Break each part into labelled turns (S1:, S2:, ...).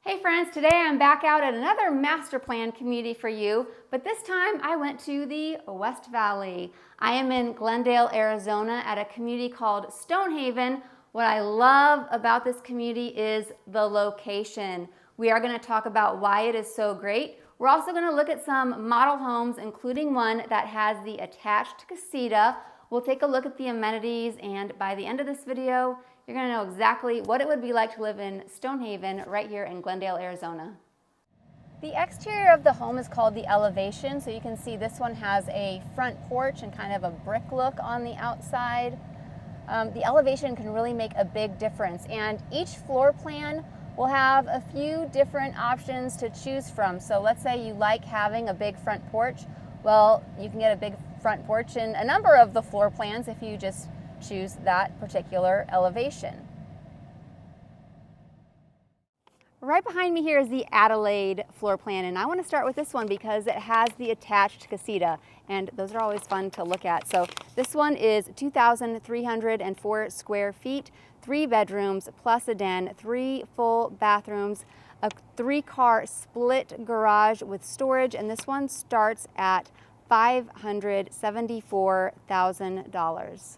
S1: Hey friends, today I'm back out at another master plan community for you, but this time I went to the West Valley. I am in Glendale, Arizona at a community called Stonehaven. What I love about this community is the location. We are going to talk about why it is so great. We're also going to look at some model homes, including one that has the attached casita. We'll take a look at the amenities, and by the end of this video, you're going to know exactly what it would be like to live in Stonehaven right here in Glendale, Arizona. The exterior of the home is called the elevation, so you can see this one has a front porch and kind of a brick look on the outside. The elevation can really make a big difference, and each floor plan will have a few different options to choose from. So let's say you like having a big front porch. Well, you can get a big front porch in a number of the floor plans if you just choose that particular elevation. Right behind me here is the Adelaide floor plan, and I want to start with this one because it has the attached casita, and those are always fun to look at. So this one is 2,304 square feet, 3 bedrooms plus a den, 3 full bathrooms, a 3-car split garage with storage, and this one starts at $574,000.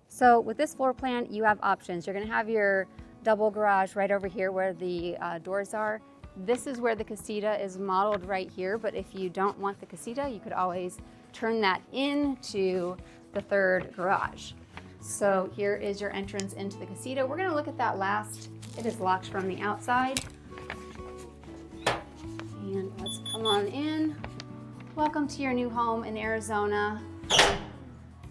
S1: So with this floor plan, you have options. You're going to have your double garage right over here where the doors are. This is where the casita is modeled right here, but if you don't want the casita, you could always turn that into the 3rd garage. So here is your entrance into the casita. We're going to look at that last. It is locked from the outside. And let's come on in. Welcome to your new home in Arizona.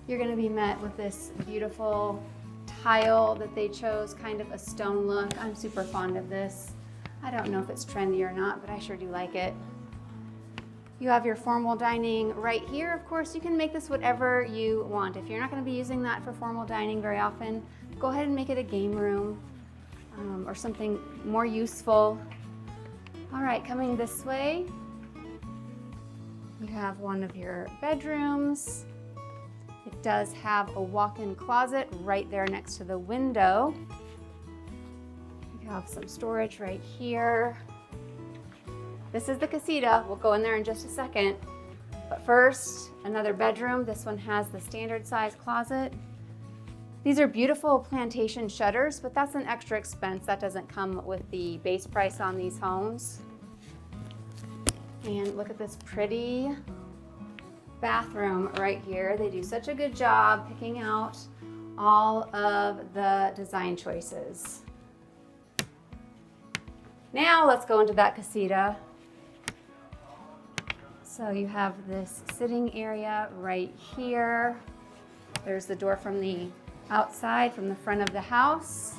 S1: You're going to be met with this beautiful tile that they chose, kind of a stone look. I'm super fond of this. I don't know if it's trendy or not, but I sure do like it. You have your formal dining right here. Of course, you can make this whatever you want. If you're not going to be using that for formal dining very often, go ahead and make it a game room or something more useful. All right, coming this way, you have one of your bedrooms. It does have a walk-in closet right there next to the window. You have some storage right here. This is the casita. We'll go in there in just a second. But first, another bedroom. This one has the standard size closet. These are beautiful plantation shutters, but that's an extra expense. That doesn't come with the base price on these homes. And look at this pretty bathroom right here. They do such a good job picking out all of the design choices. Now let's go into that casita. So you have this sitting area right here. There's the door from the outside, from the front of the house.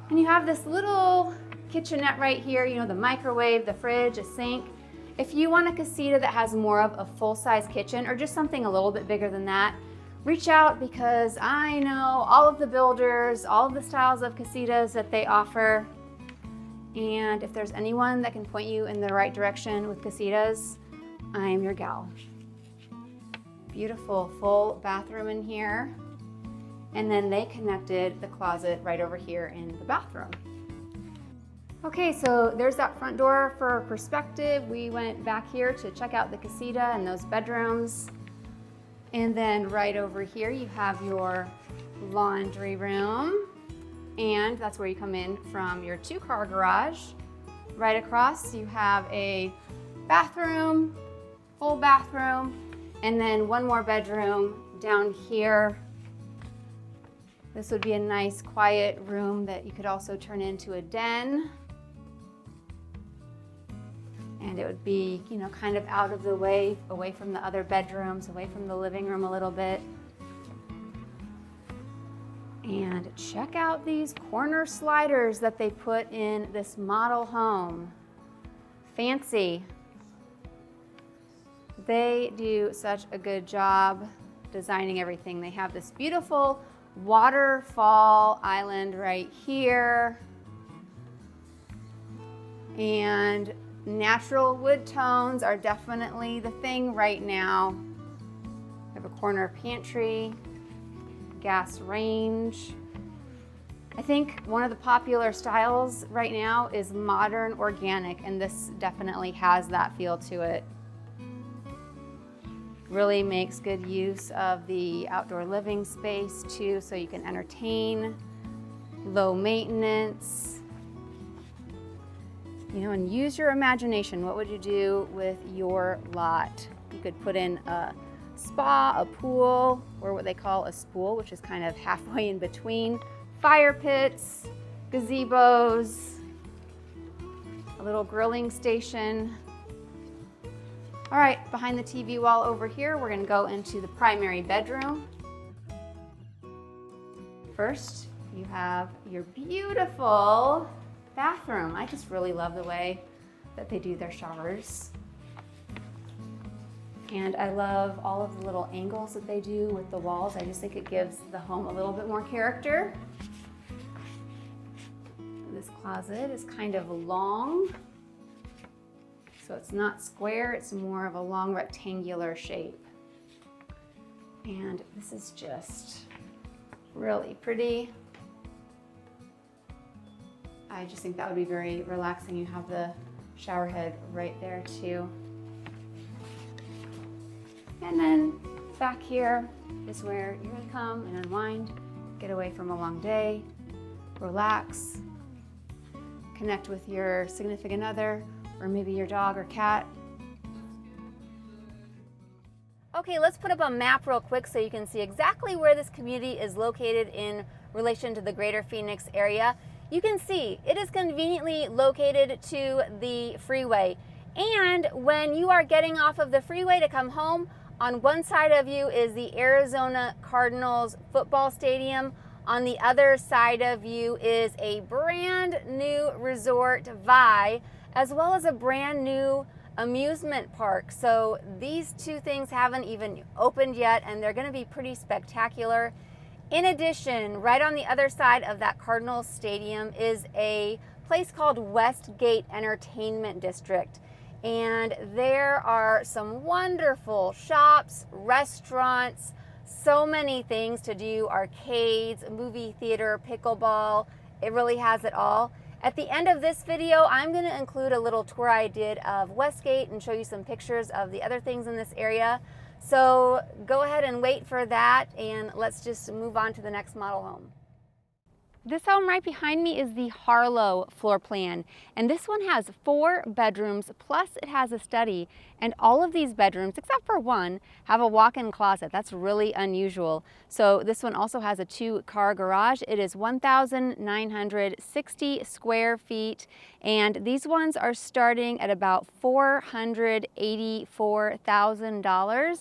S1: And you have this little kitchenette right here, you know, the microwave, the fridge, a sink. If you want a casita that has more of a full-size kitchen or just something a little bit bigger than that, reach out because I know all of the builders, all of the styles of casitas that they offer. And if there's anyone that can point you in the right direction with casitas, I'm your gal. Beautiful full bathroom in here. And then they connected the closet right over here in the bathroom. Okay, so there's that front door for perspective. We went back here to check out the casita and those bedrooms. And then right over here, you have your laundry room. And that's where you come in from your 2-car garage. Right across, you have a bathroom, full bathroom, and then one more bedroom down here. This would be a nice quiet room that you could also turn into a den. And it would be, you know, kind of out of the way, away from the other bedrooms, away from the living room a little bit. And check out these corner sliders that they put in this model home. Fancy. They do such a good job designing everything. They have this beautiful waterfall island right here. And natural wood tones are definitely the thing right now. We have a corner pantry, gas range, I think one of the popular styles right now is modern organic, and this definitely has that feel to it. Really makes good use of the outdoor living space too, so you can entertain, low maintenance, you know, and use your imagination. What would you do with your lot? You could put in a spa, a pool, or what they call a spool, which is kind of halfway in between, fire pits, gazebos, a little grilling station. All right, behind the TV wall over here, we're gonna go into the primary bedroom. First, you have your beautiful bathroom. I just really love the way that they do their showers. And I love all of the little angles that they do with the walls. I just think it gives the home a little bit more character. This closet is kind of long. So it's not square, it's more of a long rectangular shape. And this is just really pretty. I just think that would be very relaxing. You have the shower head right there too. And then back here is where you're gonna come and unwind, get away from a long day, relax, connect with your significant other, or maybe your dog or cat. Okay, let's put up a map real quick so you can see exactly where this community is located in relation to the greater Phoenix area. You can see it is conveniently located to the freeway. And when you are getting off of the freeway to come home, on one side of you is the Arizona Cardinals football stadium. On the other side of you is a brand new resort, Vai, as well as a brand new amusement park. So these two things haven't even opened yet, and they're gonna be pretty spectacular. In addition, right on the other side of that Cardinals stadium is a place called Westgate Entertainment District. And there are some wonderful shops, restaurants, so many things to do, arcades, movie theater, pickleball. It really has it all. At the end of this video, I'm going to include a little tour I did of Westgate and show you some pictures of the other things in this area. So go ahead and wait for that, and let's just move on to the next model home. This home right behind me is the Harlow floor plan, and this one has 4 bedrooms, plus it has a study, and all of these bedrooms, except for one, have a walk-in closet. That's really unusual. So this one also has a 2-car garage. It is 1,960 square feet, and these ones are starting at about $484,000.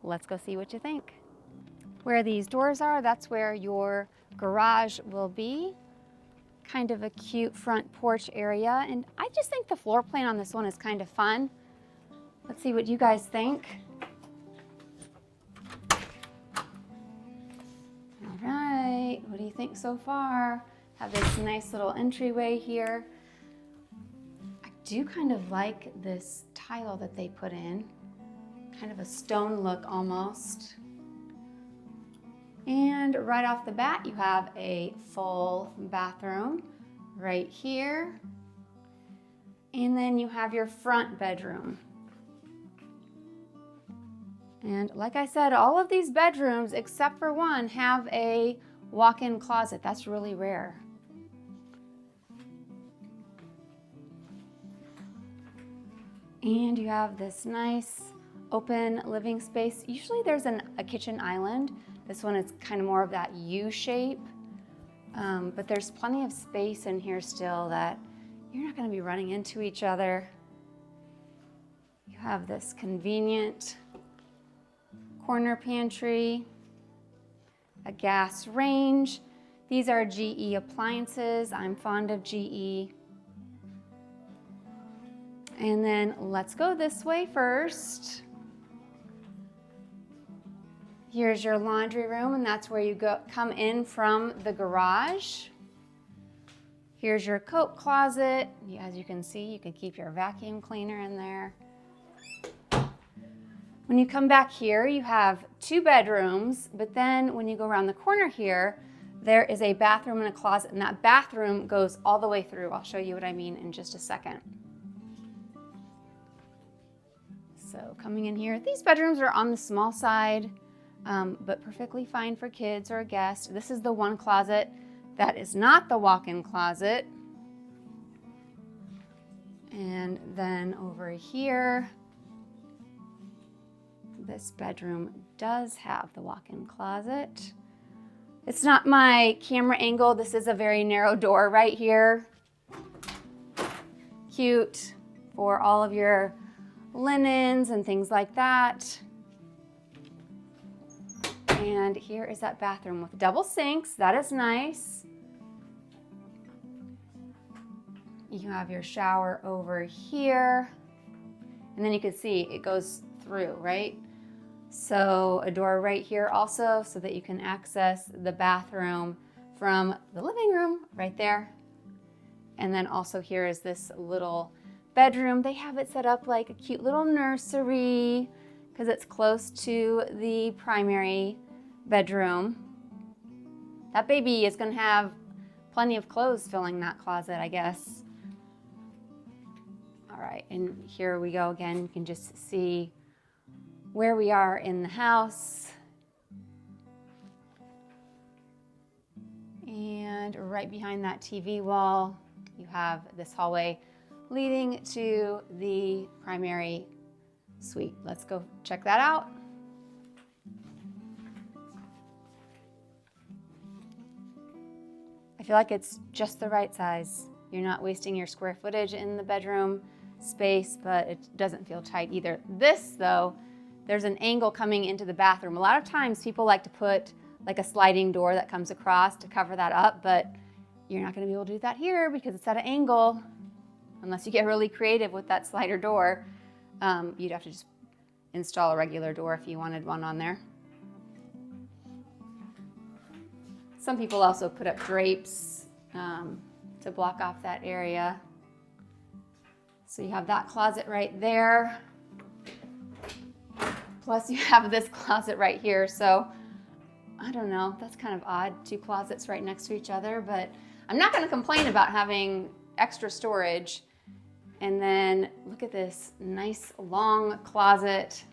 S1: Let's go see what you think. Where these doors are, that's where your garage will be. Kind of a cute front porch area, and I just think the floor plan on this one is kind of fun. Let's see what you guys think. All right, what do you think so far? Have this nice little entryway here. I do kind of like this tile that they put in, kind of a stone look almost. And right off the bat, you have a full bathroom right here. And then you have your front bedroom. And like I said, all of these bedrooms, except for one, have a walk-in closet. That's really rare. And you have this nice open living space. Usually there's a kitchen island. This one is kind of more of that U shape, but there's plenty of space in here still that you're not going to be running into each other. You have this convenient corner pantry, a gas range. These are GE appliances. I'm fond of GE. And then let's go this way first. Here's your laundry room, and that's where you come in from the garage. Here's your coat closet. As you can see, you can keep your vacuum cleaner in there. When you come back here, you have 2 bedrooms, but then when you go around the corner here, there is a bathroom and a closet, and that bathroom goes all the way through. I'll show you what I mean in just a second. So coming in here, these bedrooms are on the small side, but perfectly fine for kids or a guest. This is the one closet that is not the walk-in closet. And then over here, this bedroom does have the walk-in closet. It's not my camera angle. This is a very narrow door right here. Cute for all of your linens and things like that. And here is that bathroom with double sinks. That is nice. You have your shower over here. And then you can see it goes through, right? So a door right here also so that you can access the bathroom from the living room right there. And then also here is this little bedroom. They have it set up like a cute little nursery because it's close to the primary bedroom. That baby is going to have plenty of clothes filling that closet, I guess. All right, and here we go again. You can just see where we are in the house. And right behind that TV wall, you have this hallway leading to the primary suite. Let's go check that out. I feel like it's just the right size. You're not wasting your square footage in the bedroom space, but it doesn't feel tight either. This, though, there's an angle coming into the bathroom. A lot of times people like to put like a sliding door that comes across to cover that up, but you're not going to be able to do that here because it's at an angle. Unless you get really creative with that slider door, you'd have to just install a regular door if you wanted one on there. Some people also put up drapes to block off that area. So you have that closet right there. Plus you have this closet right here. So I don't know, that's kind of odd, two closets right next to each other, but I'm not going to complain about having extra storage. And then look at this nice long closet.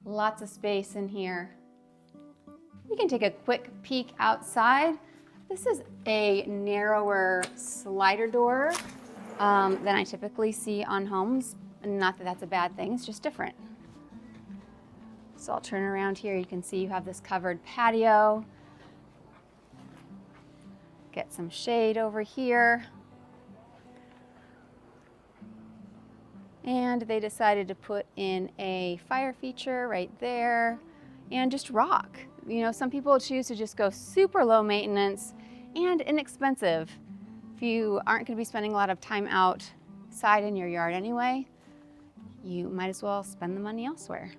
S1: Lots of space in here. We can take a quick peek outside. This is a narrower slider door than I typically see on homes. Not that that's a bad thing, it's just different. So I'll turn around here. You can see you have this covered patio. Get some shade over here. And they decided to put in a fire feature right there and just rock. You know, some people choose to just go super low maintenance and inexpensive. If you aren't going to be spending a lot of time outside in your yard anyway, you might as well spend the money elsewhere.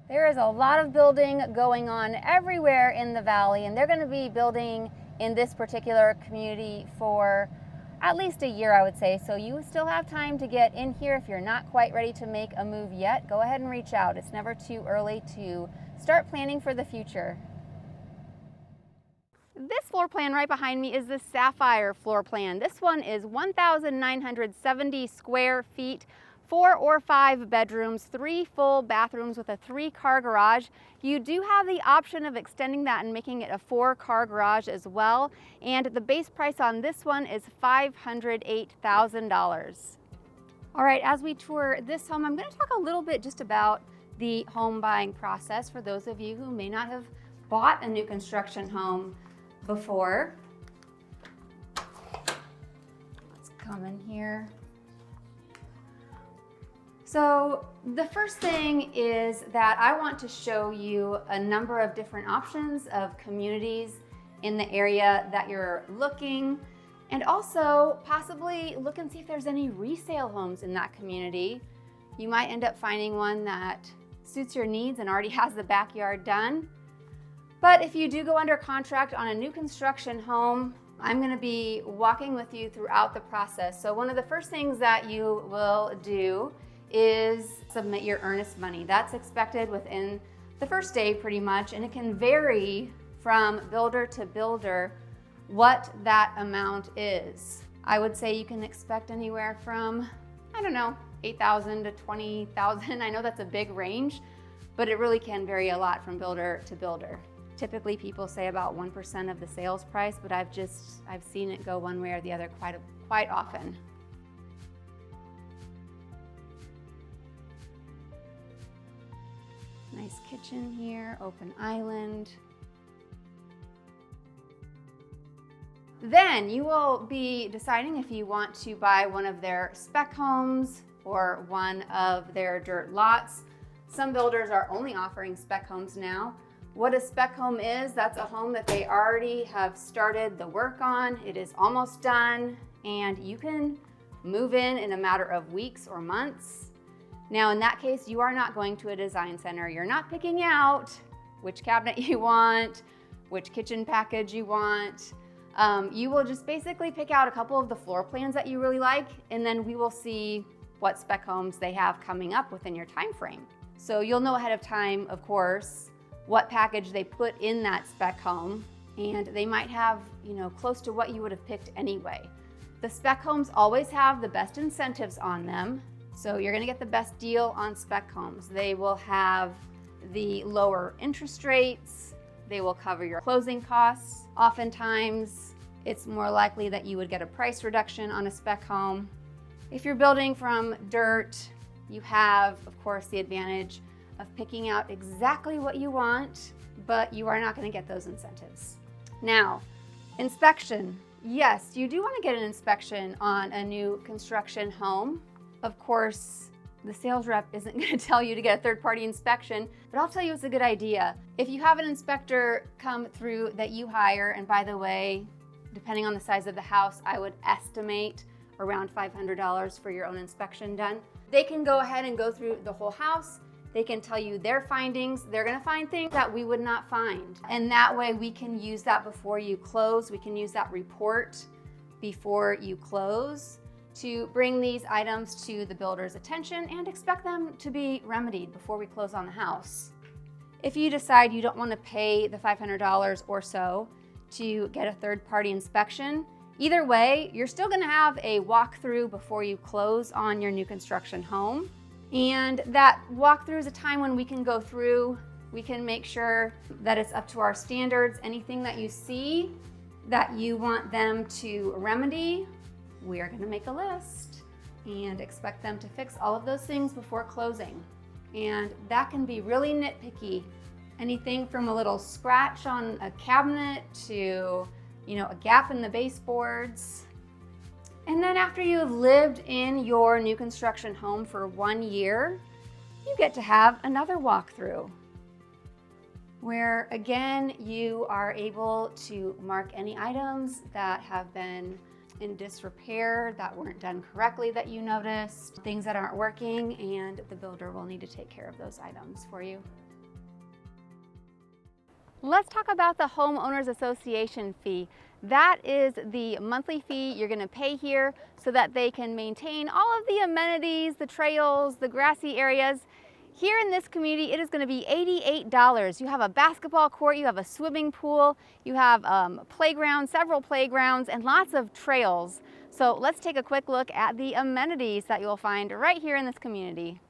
S1: There is a lot of building going on everywhere in the valley, and they're going to be building in this particular community for at least a year, I would say. So you still have time to get in here. If you're not quite ready to make a move yet, go ahead and reach out. It's never too early to start planning for the future. This floor plan right behind me is the Sapphire floor plan. This one is 1,970 square feet, 4 or 5 bedrooms, 3 full bathrooms with a 3-car garage. You do have the option of extending that and making it a 4-car garage as well. And the base price on this one is $508,000. All right, as we tour this home, I'm going to talk a little bit just about the home buying process for those of you who may not have bought a new construction home before. Let's come in here. So the first thing is that I want to show you a number of different options of communities in the area that you're looking, and also possibly look and see if there's any resale homes in that community. You might end up finding one that suits your needs and already has the backyard done. But if you do go under contract on a new construction home, I'm going to be walking with you throughout the process. So one of the first things that you will do is submit your earnest money. That's expected within the first day pretty much, and it can vary from builder to builder what that amount is. I would say you can expect anywhere from, I don't know, $8,000 to $20,000. I know that's a big range, but it really can vary a lot from builder to builder. Typically people say about 1% of the sales price, but I've seen it go one way or the other quite often. Nice kitchen here, open island. Then you will be deciding if you want to buy one of their spec homes or one of their dirt lots. Some builders are only offering spec homes now. What a spec home is, that's a home that they already have started the work on. It is almost done, and you can move in a matter of weeks or months. Now, in that case, you are not going to a design center. You're not picking out which cabinet you want, which kitchen package you want. You will just basically pick out a couple of the floor plans that you really like, and then we will see what spec homes they have coming up within your time frame. So you'll know ahead of time, of course, what package they put in that spec home, and they might have, close to what you would have picked anyway. The spec homes always have the best incentives on them, so you're gonna get the best deal on spec homes. They will have the lower interest rates, they will cover your closing costs. Oftentimes, it's more likely that you would get a price reduction on a spec home. If you're building from dirt, you have, of course, the advantage of picking out exactly what you want, but you are not going to get those incentives. Now, inspection. Yes, you do want to get an inspection on a new construction home. Of course, the sales rep isn't going to tell you to get a third-party inspection, but I'll tell you it's a good idea. If you have an inspector come through that you hire, and by the way, depending on the size of the house, I would estimate around $500 for your own inspection done. They can go ahead and go through the whole house. They can tell you their findings. They're gonna find things that we would not find. And that way we can use that before you close. We can use that report before you close to bring these items to the builder's attention and expect them to be remedied before we close on the house. If you decide you don't wanna pay the $500 or so to get a third-party inspection, either way, you're still gonna have a walkthrough before you close on your new construction home. And that walkthrough is a time when we can go through, we can make sure that it's up to our standards. Anything that you see that you want them to remedy, we are gonna make a list and expect them to fix all of those things before closing. And that can be really nitpicky. Anything from a little scratch on a cabinet to, a gap in the baseboards. And then after you have lived in your new construction home for 1 year, you get to have another walkthrough where again, you are able to mark any items that have been in disrepair, that weren't done correctly that you noticed, things that aren't working, and the builder will need to take care of those items for you. Let's talk about the homeowners association fee. That is the monthly fee you're gonna pay here so that they can maintain all of the amenities, the trails, the grassy areas. Here in this community, it is gonna be $88. You have a basketball court, you have a swimming pool, you have playgrounds, several playgrounds, and lots of trails. So let's take a quick look at the amenities that you'll find right here in this community.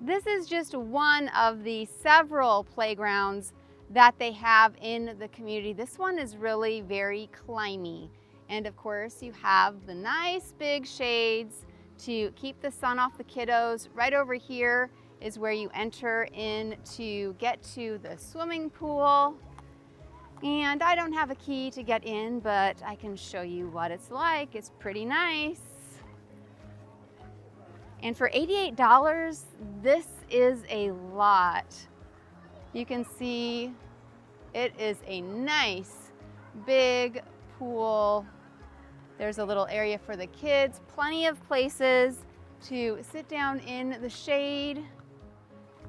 S1: This is just one of the several playgrounds that they have in the community. This one is really very climby. And of course, you have the nice big shades to keep the sun off the kiddos. Right over here is where you enter in to get to the swimming pool. And I don't have a key to get in, but I can show you what it's like. It's pretty nice. And for $88, this is a lot. You can see it is a nice big pool. There's a little area for the kids, plenty of places to sit down in the shade.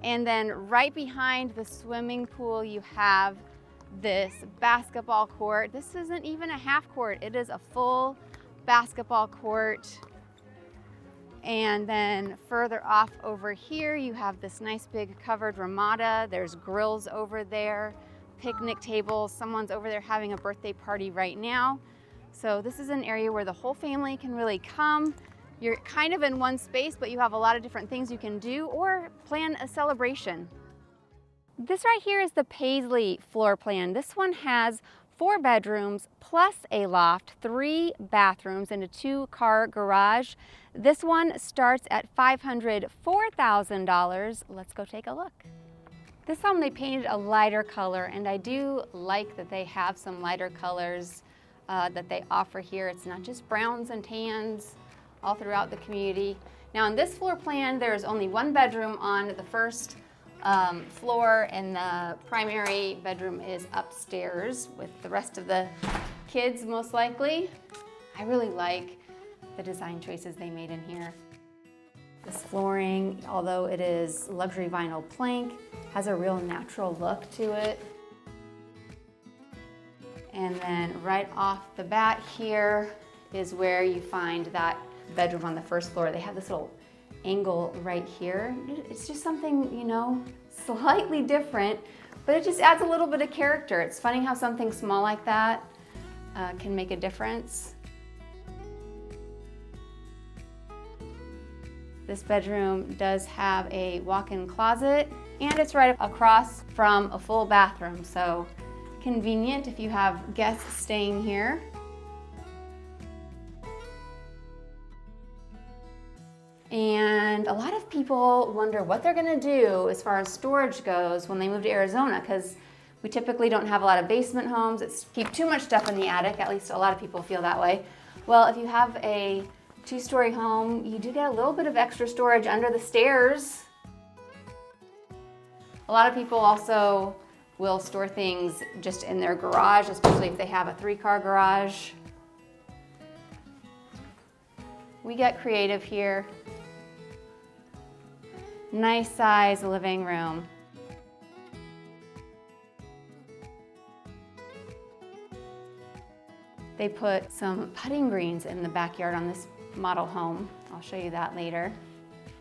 S1: And then right behind the swimming pool, you have this basketball court. This isn't even a half court, it is a full basketball court. And then further off over here, you have this nice big covered ramada. There's grills over there, picnic tables. Someone's over there having a birthday party right now. So this is an area where the whole family can really come. You're kind of in one space, but you have a lot of different things you can do or plan a celebration. This right here is the Paisley floor plan. This one has 4 bedrooms plus a loft, 3 bathrooms, and a 2-car garage. This one starts at $504,000. Let's go take a look. This home they painted a lighter color, and I do like that they have some lighter colors that they offer here. It's not just browns and tans all throughout the community. Now in this floor plan, there's only 1 bedroom on the first floor, and the primary bedroom is upstairs with the rest of the kids most likely. I really like the design choices they made in here. This flooring, although it is luxury vinyl plank, has a real natural look to it. And then right off the bat here is where you find that bedroom on the first floor. They have this little angle right here. It's just something, you know, slightly different, but it just adds a little bit of character. It's funny how something small like that can make a difference. This bedroom does have a walk-in closet, and it's right across from a full bathroom, so convenient if you have guests staying here. And a lot of people wonder what they're gonna do as far as storage goes when they move to Arizona, because we typically don't have a lot of basement homes. It's keep too much stuff in the attic, at least a lot of people feel that way. Well, if you have a 2-story home, you do get a little bit of extra storage under the stairs. A lot of people also will store things just in their garage, especially if they have a 3-car garage. We get creative here. Nice size living room. They put some putting greens in the backyard on this model home. I'll show you that later.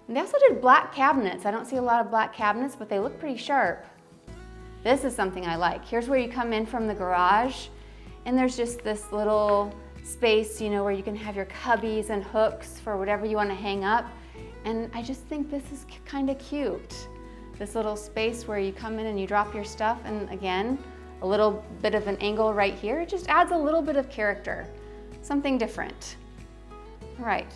S1: And they also did black cabinets. I don't see a lot of black cabinets, but they look pretty sharp. This is something I like. Here's where you come in from the garage, and there's just this little space, you know, where you can have your cubbies and hooks for whatever you want to hang up. And I just think this is kind of cute. This little space where you come in and you drop your stuff, and again, a little bit of an angle right here. It just adds a little bit of character, something different. All right.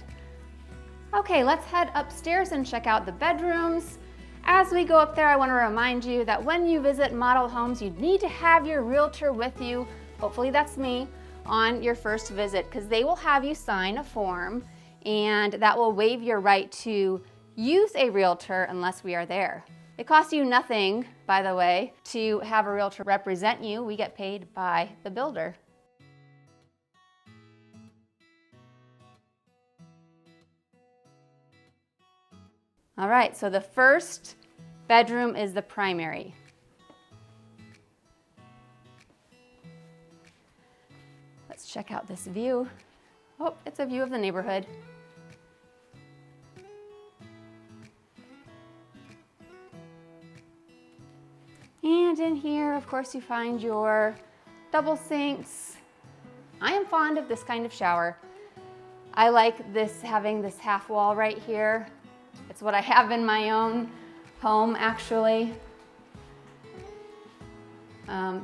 S1: Okay, let's head upstairs and check out the bedrooms. As we go up there, I want to remind you that when you visit model homes, you need to have your realtor with you, hopefully that's me, on your first visit, because they will have you sign a form, and that will waive your right to use a realtor unless we are there. It costs you nothing, by the way, to have a realtor represent you. We get paid by the builder. All right, so the first bedroom is the primary. Let's check out this view. Oh, it's a view of the neighborhood. And in here, of course, you find your double sinks. I am fond of this kind of shower. I like this, having this half wall right here. It's what I have in my own home, actually.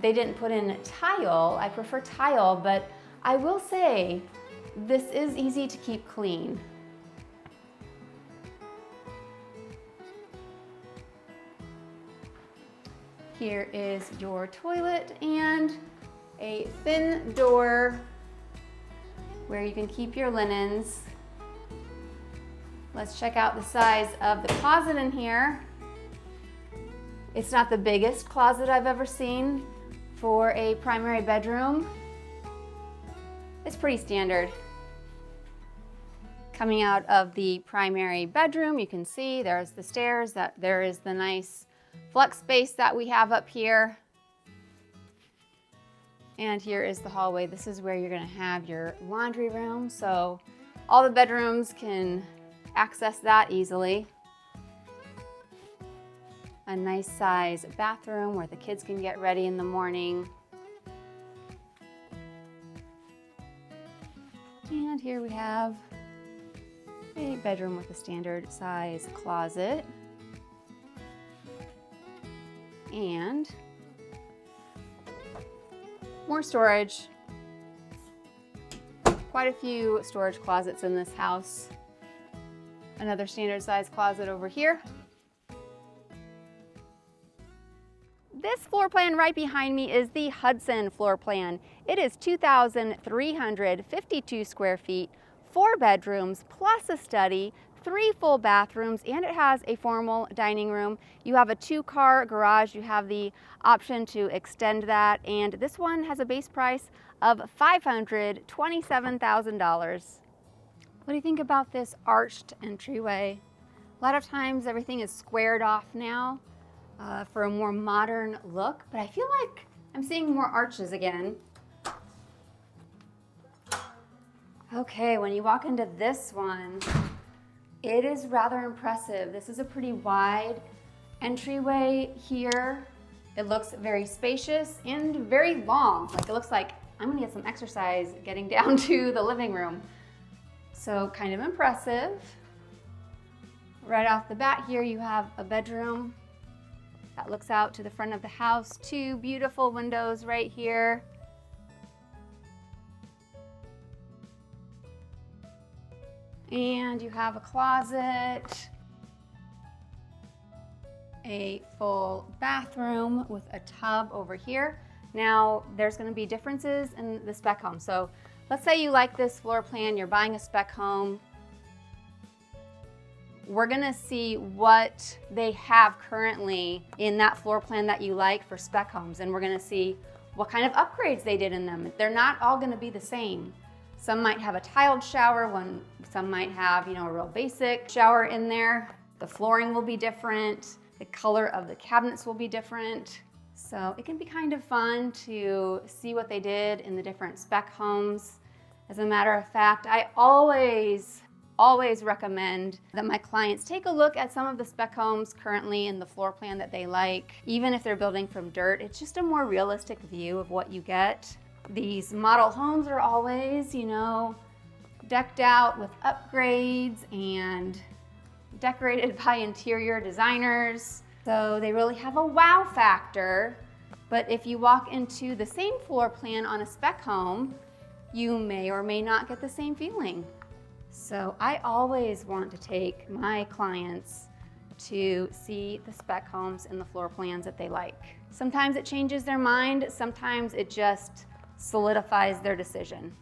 S1: They didn't put in tile. I prefer tile, but I will say this is easy to keep clean. Here is your toilet and a thin door where you can keep your linens. Let's check out the size of the closet in here. It's not the biggest closet I've ever seen for a primary bedroom. It's pretty standard. Coming out of the primary bedroom, you can see there's the stairs, that there is the nice flex space that we have up here. And here is the hallway. This is where you're gonna have your laundry room, so all the bedrooms can access that easily. a nice size bathroom where the kids can get ready in the morning. And here we have a bedroom with a standard size closet. And more storage. Quite a few storage closets in this house. Another standard size closet over here. This floor plan right behind me is the Hudson floor plan. It is 2,352 square feet, 4 bedrooms plus a study, 3 full bathrooms, and it has a formal dining room. You have a 2-car garage. You have the option to extend that, and this one has a base price of $527,000. What do you think about this arched entryway? A lot of times everything is squared off now for a more modern look, but I feel like I'm seeing more arches again. Okay, when you walk into this one, it is rather impressive. This is a pretty wide entryway here. It looks very spacious and very long. Like, it looks like I'm gonna get some exercise getting down to the living room. So kind of impressive. Right off the bat here, you have a bedroom that looks out to the front of the house. 2 beautiful windows right here. And you have a closet, a full bathroom with a tub over here. Now, there's gonna be differences in the spec home. So let's say you like this floor plan, you're buying a spec home. We're gonna see what they have currently in that floor plan that you like for spec homes, and we're gonna see what kind of upgrades they did in them. They're not all gonna be the same. Some might have a tiled shower, some might have, a real basic shower in there. The flooring will be different. The color of the cabinets will be different. So it can be kind of fun to see what they did in the different spec homes. As a matter of fact, I always recommend that my clients take a look at some of the spec homes currently in the floor plan that they like. Even if they're building from dirt, it's just a more realistic view of what you get. These model homes are always, decked out with upgrades and decorated by interior designers. So they really have a wow factor. But if you walk into the same floor plan on a spec home, you may or may not get the same feeling. So I always want to take my clients to see the spec homes and the floor plans that they like. Sometimes it changes their mind, sometimes it just solidifies their decision.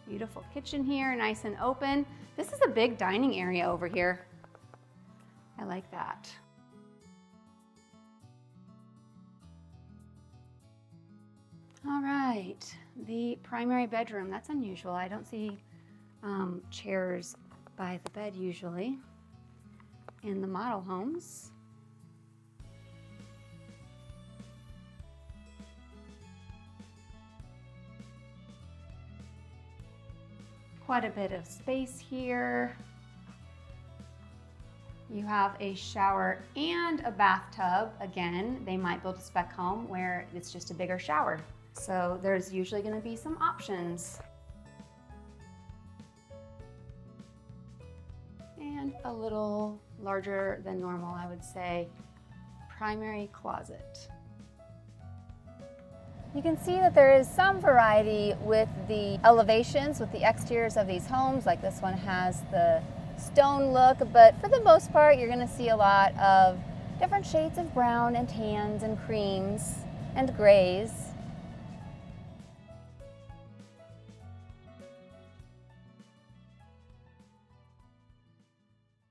S1: Beautiful kitchen here, nice and open. This is a big dining area over here. I like that. All right, the primary bedroom. That's unusual. I don't see chairs by the bed usually in the model homes. Quite a bit of space here. You have a shower and a bathtub. Again, they might build a spec home where it's just a bigger shower. So there's usually going to be some options. And a little larger than normal, I would say, primary closet. You can see that there is some variety with the elevations, with the exteriors of these homes. Like this one has the stone look, but for the most part, you're going to see a lot of different shades of brown and tans and creams and grays.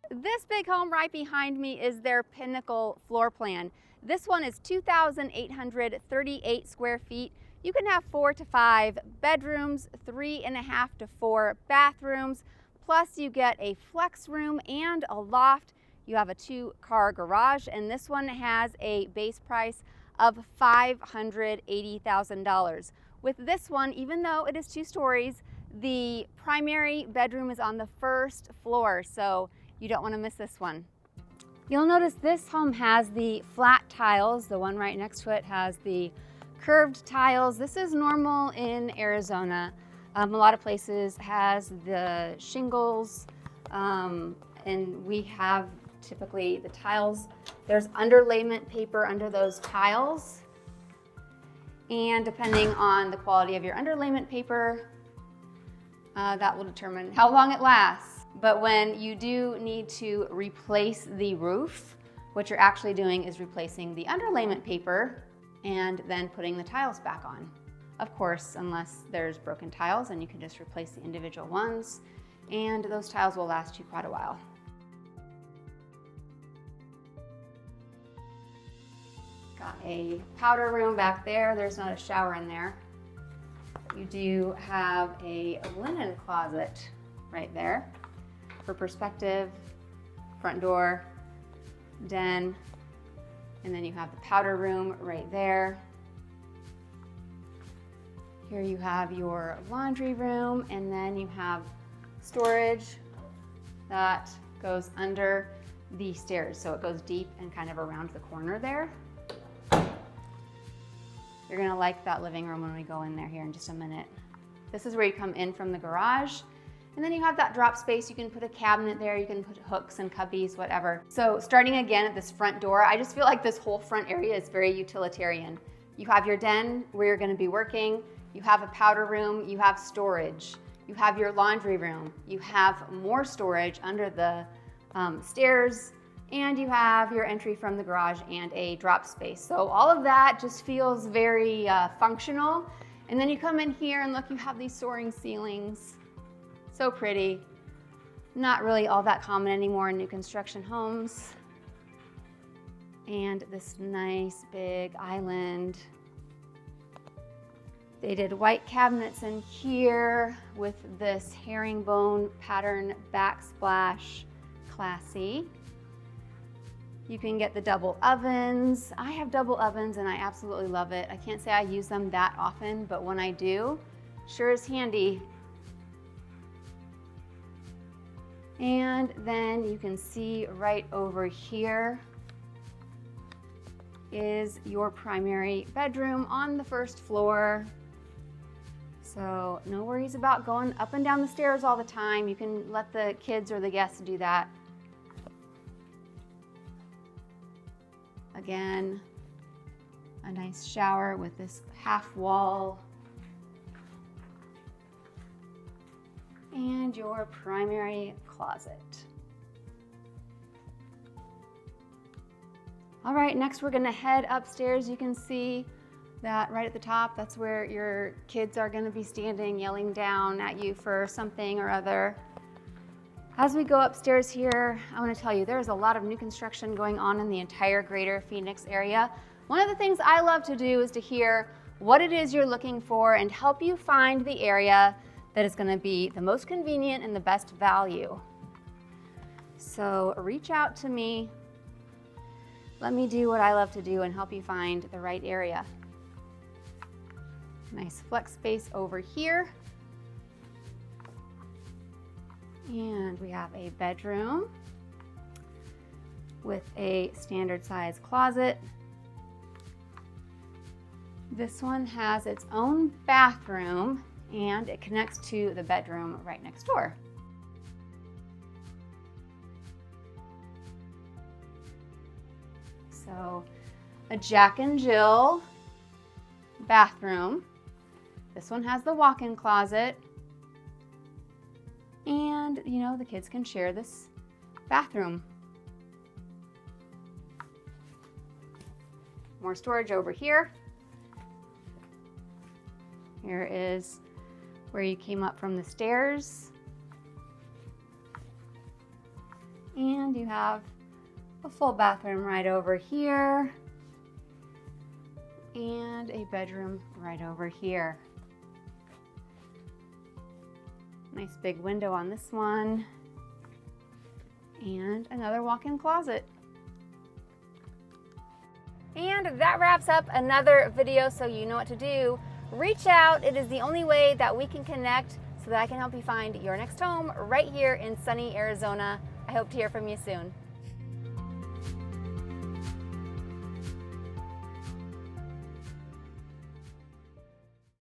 S1: This big home right behind me is their Pinnacle floor plan. This one is 2,838 square feet. You can have 4 to 5 bedrooms, 3.5 to 4 bathrooms, plus you get a flex room and a loft. You have a 2-car garage, and this one has a base price of $580,000. With this one, even though it is 2 stories, the primary bedroom is on the 1st floor, so you don't want to miss this one. You'll notice this home has the flat tiles. The one right next to it has the curved tiles. This is normal in Arizona. A lot of places has the shingles, and we have typically the tiles. There's underlayment paper under those tiles, and depending on the quality of your underlayment paper, that will determine how long it lasts. But when you do need to replace the roof, what you're actually doing is replacing the underlayment paper and then putting the tiles back on. Of course, unless there's broken tiles, and you can just replace the individual ones, and those tiles will last you quite a while. Got a powder room back there. There's not a shower in there. You do have a linen closet right there. For perspective, front door, den, and then you have the powder room right there. Here you have your laundry room, and then you have storage that goes under the stairs. So it goes deep and kind of around the corner there. You're gonna like that living room when we go in there here in just a minute. This is where you come in from the garage. And then you have that drop space. You can put a cabinet there, you can put hooks and cubbies, whatever. So starting again at this front door, I just feel like this whole front area is very utilitarian. You have your den where you're gonna be working, you have a powder room, you have storage, you have your laundry room, you have more storage under the stairs, and you have your entry from the garage and a drop space. So all of that just feels very functional. And then you come in here and look, you have these soaring ceilings. So pretty. Not really all that common anymore in new construction homes. And this nice big island. They did white cabinets in here with this herringbone pattern backsplash. Classy. You can get the double ovens. I have double ovens and I absolutely love it. I can't say I use them that often, but when I do, sure is handy. And then you can see right over here is your primary bedroom on the 1st floor. So no worries about going up and down the stairs all the time. You can let the kids or the guests do that. Again, a nice shower with this half wall. And your primary closet. All right, next we're gonna head upstairs. You can see that right at the top, that's where your kids are gonna be standing, yelling down at you for something or other. As we go upstairs here, I wanna tell you, there's a lot of new construction going on in the entire greater Phoenix area. One of the things I love to do is to hear what it is you're looking for and help you find the area that is gonna be the most convenient and the best value. So reach out to me. Let me do what I love to do and help you find the right area. Nice flex space over here. And we have a bedroom with a standard size closet. This one has its own bathroom and it connects to the bedroom right next door. So a Jack and Jill bathroom. This one has the walk-in closet. And you know, the kids can share this bathroom. More storage over here. Here is where you came up from the stairs. And you have a full bathroom right over here. And a bedroom right over here. Nice big window on this one. And another walk-in closet. And that wraps up another video, so you know what to do. Reach out. It is the only way that we can connect so that I can help you find your next home right here in sunny Arizona. I hope to hear from you soon.